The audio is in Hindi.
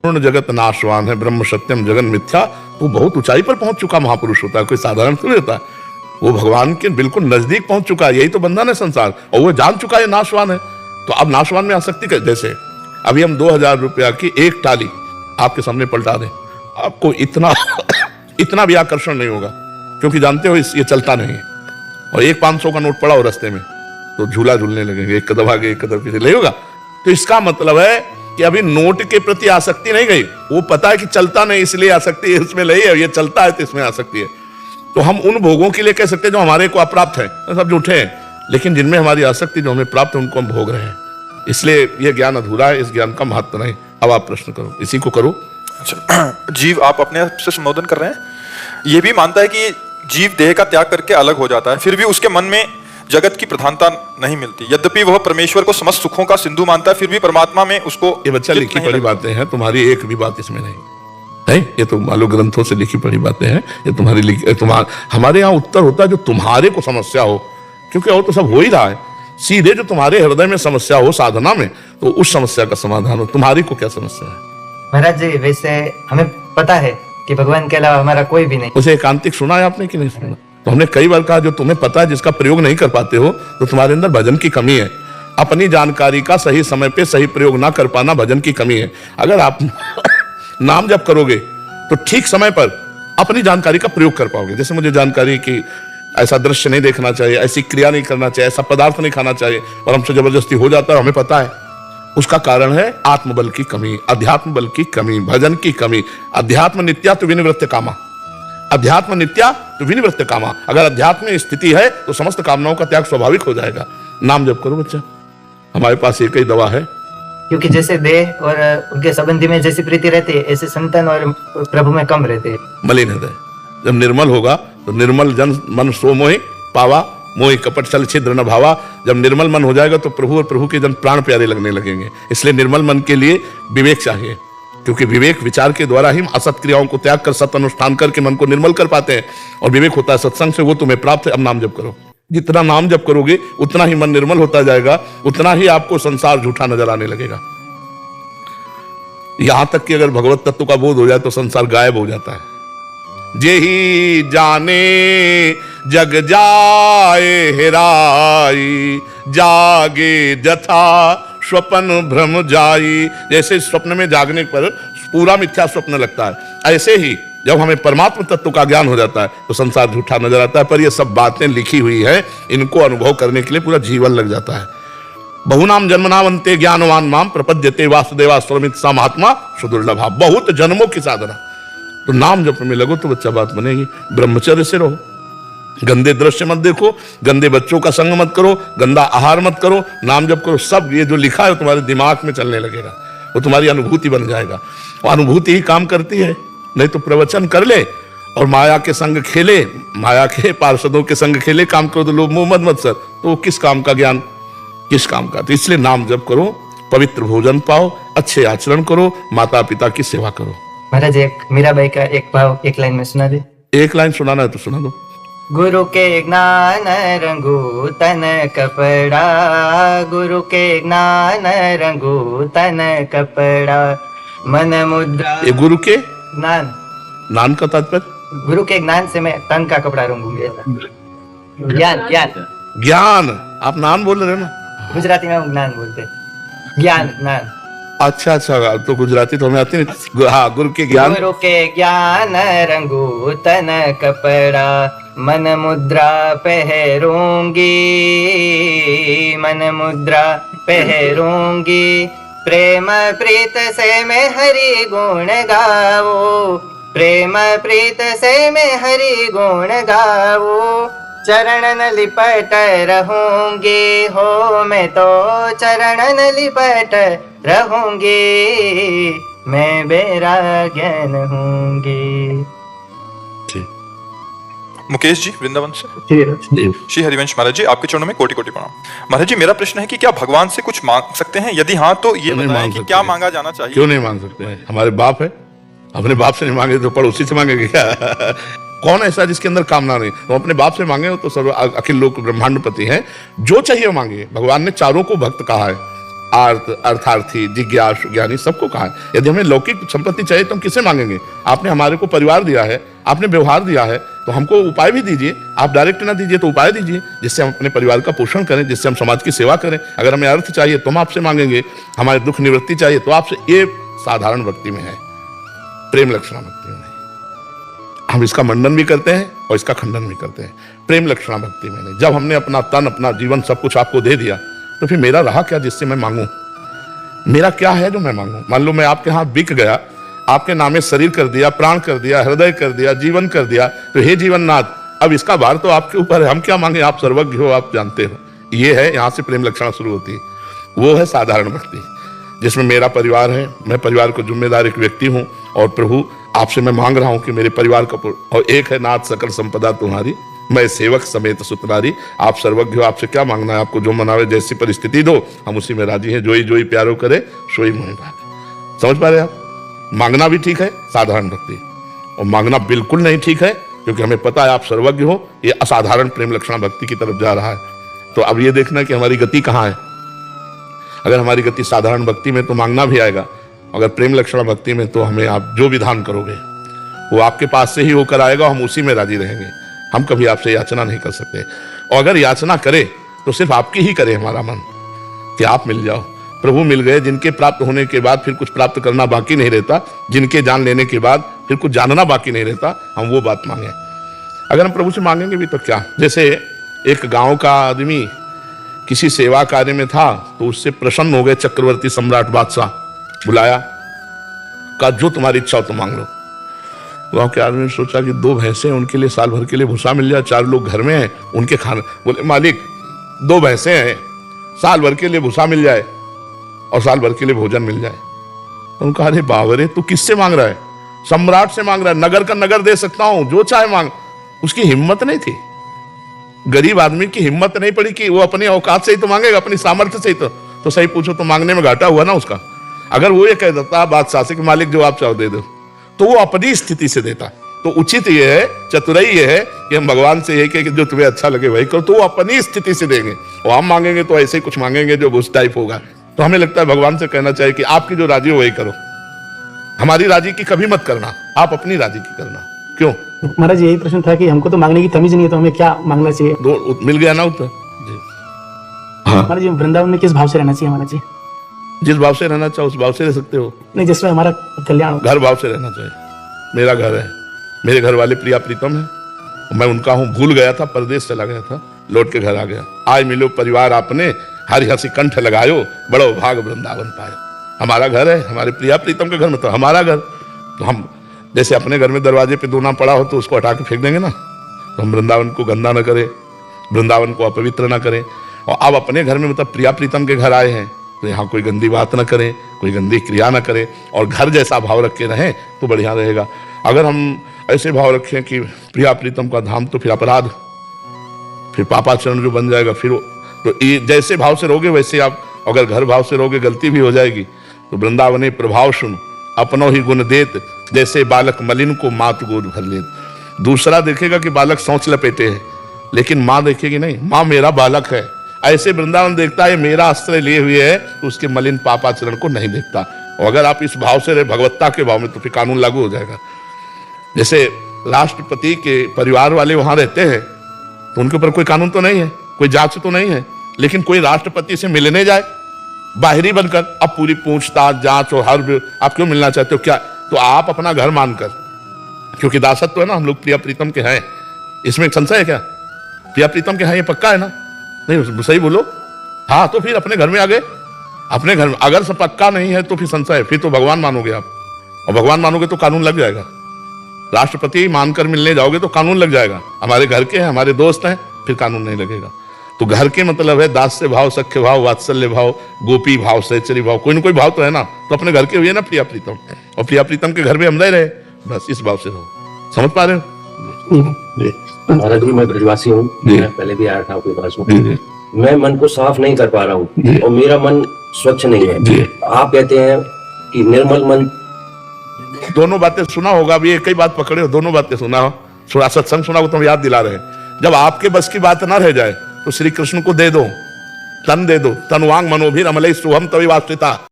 पूर्ण जगत नाशवान है, ब्रह्म सत्यम जगन मिथ्या, तो बहुत ऊंचाई पर पहुंच चुका महापुरुष होता है, कोई साधारण थोड़ी होता है। वो भगवान के बिल्कुल नजदीक पहुंच चुका है, यही तो बंधन है संसार, और वो जान चुका है नाशवान है। तो अब नाशवान में आसक्ति कर, जैसे अभी हम 2000 रुपया की एक टाली आपके सामने पलटा दें, आपको इतना इतना भी आकर्षण नहीं होगा, क्योंकि जानते हो ये चलता नहीं है। और एक 500 का नोट पड़ा हो रास्ते में तो झूला झूलने लगेंगे, एक कदम आगे एक कदम पीछे नहीं होगा। तो इसका मतलब है कि अभी नोट के प्रति आसक्ति नहीं गई, वो पता है कि चलता नहीं इसलिए आसक्ति इसमें नहीं है, ये चलता है तो इसमें आसक्ति है। तो हम उन भोगों के लिए कह सकते हैं जो हमारे को अप्राप्त है, सब झूठे हैं, लेकिन जिनमें हमारी आसक्ति जो हमें प्राप्त है उनको हम भोग रहे हैं, इसलिए यह ज्ञान अधूरा है, इस ज्ञान का महत्व नहीं। अब आप प्रश्न करो, इसी को करो। अच्छा, जीव आप अपने आप से संबोधन कर रहे हैं, ये भी मानता है कि जीव देह का त्याग करके अलग हो जाता है, फिर भी उसके मन में जगत की प्रधानता नहीं मिलती, यद्यपि वह परमेश्वर को समस्त सुखों का सिंधु मानता है, फिर भी परमात्मा में उसको ये बच्चा लिखी पढ़ी बातें हैं, तुम्हारी एक भी बात इसमें नहीं है, ये तो मालूम ग्रंथों से लिखी पढ़ी बातें हैं, ये तुम्हारी हमारे यहाँ उत्तर होता है जो तुम्हारे को समस्या हो, क्योंकि और तो सब हो ही रहा है। सीधे जो तुम्हारे हृदय में समस्या हो साधना में, तो उस समस्या का समाधान हो। तुम्हारी को क्या समस्या है? महाराज जी, वैसे हमें पता है कि भगवान के अलावा हमारा कोई भी नहीं। उसे एकांतिक सुना है आपने कि नहीं सुना? तो हमने कई बार कहा जो तुम्हें पता है जिसका प्रयोग नहीं कर पाते हो, तो तुम्हारे अंदर भजन की कमी है। अपनी जानकारी का सही समय पे सही प्रयोग ना कर पाना भजन की कमी है। अगर आप नाम जप करोगे तो ठीक समय पर अपनी जानकारी का प्रयोग कर पाओगे। जैसे मुझे जानकारी की ऐसा दृश्य नहीं देखना चाहिए, ऐसी क्रिया नहीं करना चाहिए, ऐसा पदार्थ नहीं खाना चाहिए, और हमसे जबरदस्ती हो जाता है, हमें पता है उसका कारण है आत्मबल की कमी, अध्यात्म बल की कमी, भजन की कमी। अध्यात्म नित्या तो विनिवृत्त कामा, अध्यात्म नित्या तो विनिवृत्त कामा। अगर अध्यात्म में स्थिति है तो समस्त कामनाओं का त्याग स्वाभाविक हो जाएगा। नाम जप करो बच्चा, हमारे पास एक ही दवा है। क्योंकि जैसे देह और उनके संबंधी में जैसी प्रीति रहती है, ऐसे संतान और प्रभु में कम रहते हैं। मलिन हृदय जब निर्मल होगा तो निर्मल जन मन सो मोहि पावा, मोहि कपट छल छिद्र न भावा। जब निर्मल मन हो जाएगा तो प्रभु और प्रभु के जन प्राण प्यारे लगने लगेंगे। इसलिए निर्मल मन के लिए विवेक चाहिए, क्योंकि विवेक विचार के द्वारा ही असत क्रियाओं को त्याग कर सत अनुष्ठान करके मन को निर्मल कर पाते हैं, और विवेक होता है सत्संग से, वो तुम्हें प्राप्त है। अब नाम जप करो, जितना नाम जप करोगे उतना ही मन निर्मल होता जाएगा, उतना ही आपको संसार झूठा नजर आने लगेगा। यहां तक कि अगर भगवत तत्व का बोध हो जाए तो संसार गायब हो जाता है। जेहि जाने जग जाए हेराई, जागे जथा स्वप्न भ्रम जाई। जैसे स्वप्न में जागने पर पूरा मिथ्या स्वप्न लगता है, ऐसे ही जब हमें परमात्म तत्व का ज्ञान हो जाता है तो संसार झूठा नजर आता है। पर ये सब बातें लिखी हुई है, इनको अनुभव करने के लिए पूरा जीवन लग जाता है। बहुनाम जन्मनावंते ज्ञानवान माम प्रपद्यते वासुदेवास्वरमित सा महात्मा सुदुर्लभा। बहुत जन्मों की साधना, तो नाम जप में लगो तो बच्चा बात बनेगी। ब्रह्मचर्य से रहो, गंदे दृश्य मत देखो, गंदे बच्चों का संग मत करो, गंदा आहार मत करो, नाम जप करो। सब ये जो लिखा है तुम्हारे दिमाग में चलने लगेगा, वो तुम्हारी अनुभूति बन जाएगा। वो अनुभूति ही काम करती है। नहीं तो प्रवचन कर ले और माया के संग खेले, माया के पार्षदों के संग खेले, काम करो तो लोग मुंह मत मत सर, तो वो किस काम का ज्ञान, किस काम का? तो इसलिए नाम जप करो, पवित्र भोजन पाओ, अच्छे आचरण करो, माता पिता की सेवा करो। महाराज, एक मीराबाई का एक भाव एक लाइन में सुना दे। एक लाइन सुनाना है तो सुना दो। गुरु के ज्ञान रंगू तन कपड़ा, गुरु के ज्ञान रंगू तन कपड़ा, मन मुद्रा। ये गुरु के ज्ञान, नाम का तात्पर्य? गुरु के ज्ञान से मैं तन का कपड़ा रंगूंगी। ज्ञान, ज्ञान, ज्ञान। आप नाम बोल रहे हो ना? गुजराती में हम ज्ञान बोलते हैं, ज्ञान, ज्ञान। अच्छा अच्छा, तो गुजराती तो हमें आती नहीं। हाँ, गुरु के ज्ञान। गुरु के ज्ञान रंगू तन कपड़ा, मन मुद्रा पहरूंगी, मन मुद्रा पहरूंगी, प्रेम प्रीत से मैं हरि गुण गाओ, प्रेम प्रीत से मैं हरि गुण गाओ, चरण न लिपट रहूंगी हो मैं तो, चरण न लिपट रहूंगी, मैं वैराग्यन होंगी। मुकेश जी वृंदावन से। श्री हरिवंश महाराज जी, आपके चरणों में कोटि कोटि प्रणाम। महाराज जी, मेरा प्रश्न है कि क्या भगवान से कुछ मांग सकते हैं? यदि हाँ तो ये बताएं कि क्या मांगा जाना चाहिए? क्यों नहीं मांग सकते हैं? हमारे बाप है, अपने बाप से नहीं मांगे तो पड़ोसी से मांगेंगे क्या? कौन ऐसा जिसके अंदर कामना नहीं? तो अपने बाप से मांगे हो तो सर्व अखिल लोक ब्रह्मांडपति हैं, जो चाहिए वो मांगे। भगवान ने चारों को भक्त कहा है, आर्त, अर्थार्थी, जिज्ञासु, ज्ञानी सबको कहा है। यदि हमें लौकिक संपत्ति चाहिए तो हम किसे मांगेंगे? आपने हमारे को परिवार दिया है, आपने व्यवहार दिया है, तो हमको उपाय भी दीजिए। आप डायरेक्ट ना दीजिए तो उपाय दीजिए, जिससे हम अपने परिवार का पोषण करें, जिससे हम समाज की सेवा करें। अगर हमें अर्थ चाहिए तो हम आपसे मांगेंगे, हमारे दुख निवृत्ति चाहिए तो आपसे। ये साधारण भक्ति में है, प्रेम लक्षणा भक्ति में नहीं। हम इसका मंडन भी करते हैं और इसका खंडन भी करते हैं, प्रेम लक्षणा भक्ति में नहीं। जब हमने अपना तन, अपना जीवन, सब कुछ आपको दे दिया तो फिर मेरा रहा क्या जिससे मैं मांगूं? मेरा क्या है जो मैं मांगूं? मान लो मैं आपके हाथ बिक गया, आपके नामे शरीर कर दिया, प्राण कर दिया, हृदय कर दिया, जीवन कर दिया, तो हे जीवननाथ, अब इसका भार तो आपके ऊपर है, हम क्या मांगे? आप सर्वज्ञ हो, आप जानते हो। ये है, यहां से प्रेम लक्षणा शुरू होती है। वो है साधारण भक्ति, जिसमें मेरा परिवार है, मैं परिवार को जिम्मेदार एक व्यक्ति हूं, और प्रभु आपसे मैं मांग रहा हूं कि मेरे परिवार का, और एक है नाथ सकल संपदा तुम्हारी, मैं सेवक समेत सुतनारी। आप सर्वज्ञ हो, आपसे क्या मांगना है? आपको जो मनावे, जैसी परिस्थिति दो, हम उसी में राजी हैं। जोई जोई प्यारो करे सोई मोहि भागे। समझ पा रहे आप? मांगना भी ठीक है साधारण भक्ति, और मांगना बिल्कुल नहीं ठीक है, क्योंकि हमें पता है आप सर्वज्ञ हो। ये असाधारण प्रेम लक्षणा भक्ति की तरफ जा रहा है। तो अब ये देखना कि हमारी गति कहाँ है। अगर हमारी गति साधारण भक्ति में तो मांगना भी आएगा, अगर प्रेम लक्षणा भक्ति में तो हमें आप जो विधान करोगे वो आपके पास से ही होकर आएगा, हम उसी में राजी रहेंगे। हम कभी आपसे याचना नहीं कर सकते, और अगर याचना करे तो सिर्फ आपकी ही करे हमारा मन, कि आप मिल जाओ। प्रभु मिल गए, जिनके प्राप्त होने के बाद फिर कुछ प्राप्त करना बाकी नहीं रहता, जिनके जान लेने के बाद फिर कुछ जानना बाकी नहीं रहता, हम वो बात मांगे। अगर हम प्रभु से मांगेंगे भी तो क्या, जैसे एक गांव का आदमी किसी सेवा कार्य में था, तो उससे प्रसन्न हो गए चक्रवर्ती सम्राट बादशाह, बुलाया, कहा जो तुम्हारी इच्छा हो तो मांग लो। गांव के आदमी ने सोचा कि 2 भैंसे हैं, उनके लिए साल भर के लिए भूसा मिल जाए, 4 लोग घर में हैं, उनके खाने। बोले मालिक 2 भैंसे हैं, साल भर के लिए भूसा मिल जाए और साल भर के लिए भोजन मिल जाए। तो उनका, अरे बाबरे, तू किससे मांग रहा है? सम्राट से मांग रहा है, नगर का नगर दे सकता हूं, जो चाहे मांग। उसकी हिम्मत नहीं थी, गरीब आदमी की हिम्मत नहीं पड़ी कि वो अपनी औकात से ही तो मांगेगा, अपनी सामर्थ्य से ही। तो सही पूछो तो मांगने में घाटा हुआ ना उसका। अगर वो ये कह देता बादशाह से कि मालिक जो आप चाहो दे दो, तो वो अपनी स्थिति से देता। तो उचित ये है, चतुराई ये है कि हम भगवान से ये कहें कि जो तुम्हें अच्छा लगे वही करो, तो वो अपनी स्थिति से देंगे। और हम मांगेंगे तो ऐसे ही कुछ मांगेंगे जो उस टाइप होगा। तो हमें लगता है भगवान से कहना चाहिए कि आपकी जो राजी हो वही करो, हमारी राजी की कभी मत करना, आप अपनी राजी की करना। क्यों महाराज? यही प्रश्न था कि हमको तो मांगने की तमीज नहीं है, तो हमें क्या मांगना चाहिए? मिल गया ना उत्तर जी। महाराज जी, वृंदावन में किस भाव से रहना चाहिए महाराज जी? जिस भाव से रहना चाहो उस भाव से रह सकते हो। नहीं, जिसमें हमारा कल्याण हो। घर भाव से रहना चाहिए। मेरा घर है, मेरे घर वाले प्रिया प्रीतम है, मैं उनका हूं। भूल गया था, परदेश चला गया था, लौट के घर आ गया। आज मिलो परिवार आपने, हरि हंसी कंठ लगायो, बड़ो भाग वृंदावन पायो। हमारा घर है, हमारे प्रिया प्रीतम के घर में तो हमारा घर। तो हम जैसे अपने घर में दरवाजे पे दोना पड़ा हो तो उसको हटा के फेंक देंगे ना, तो हम वृंदावन को गंदा न करें, वृंदावन को अपवित्र न करें। और अब अपने घर में मतलब प्रिया प्रीतम के घर आए हैं, तो यहाँ कोई गंदी बात न करें, कोई गंदी क्रिया न करें, और घर जैसा भाव रख के रहें तो बढ़िया रहेगा। अगर हम ऐसे भाव रखें कि प्रिया प्रीतम का धाम, तो फिर अपराध, फिर पापाचरण जो बन जाएगा। फिर तो ये जैसे भाव से रहोगे वैसे आप, अगर घर भाव से रहोगे गलती भी हो जाएगी। तो वृंदावने प्रभाव सुन, अपनो ही गुण देत, जैसे बालक मलिन को मात गोद भर लेत। दूसरा देखेगा कि बालक सोच लपेटे है, लेकिन माँ देखेगी नहीं, माँ मेरा बालक है। ऐसे वृंदावन देखता है मेरा आश्रय लिए हुए है, तो उसके मलिन पापाचरण को नहीं देखता। और अगर आप इस भाव से रहे, भगवत्ता के भाव में, तो फिर कानून लागू हो जाएगा। जैसे राष्ट्रपति के परिवार वाले वहां रहते हैं, तो उनके ऊपर कोई कानून तो नहीं है, कोई जांच तो नहीं है, लेकिन कोई राष्ट्रपति से मिलने जाए बाहरी बनकर, अब पूरी पूछताछ जांच और हर आप क्यों मिलना चाहते हो क्या? तो आप अपना घर मानकर, क्योंकि दासत्व है ना, हम लोग प्रिया प्रीतम के हैं, इसमें एक संशय है क्या? प्रिया प्रीतम के हैं ये पक्का है ना? नहीं सही बोलो। हाँ, तो फिर अपने घर में आ गए, अपने घर में। अगर सब पक्का नहीं है तो फिर संशय है, फिर तो भगवान मानोगे आप, और भगवान मानोगे तो कानून लग जाएगा। राष्ट्रपति मानकर मिलने जाओगे तो कानून लग जाएगा। हमारे घर के हैं, हमारे दोस्त हैं, फिर कानून नहीं लगेगा। तो घर के मतलब है दास्य भाव, सख्य भाव, वात्सल्य भाव, गोपी भाव, सहचरी भाव, कोई ना कोई भाव तो है ना। तो अपने घर के हुए ना प्रिया प्रीतम, और प्रिया प्रीतम के घर में हम रह रहे, बस इस भाव से रहो। समझ पा रहे हो? महाराज जी, मैं ब्रजवासी हूँ, मैं पहले भी आया था आपके पास में। मैं मन को साफ नहीं कर पा रहा हूँ, और मेरा मन स्वच्छ नहीं है। आप कहते हैं कि निर्मल मन। दोनों बातें सुना होगा, अभी एक ही बात पकड़े हो, दोनों बातें सुना हो, थोड़ा सत्संग सुना हो तो हम याद दिला रहे हैं। जब आपके बस की बात ना रह जाए तो श्री कृष्ण को दे दो, तन दे दो, तनुवांग मनोभिर अमले शुभम तविवाश्रिता।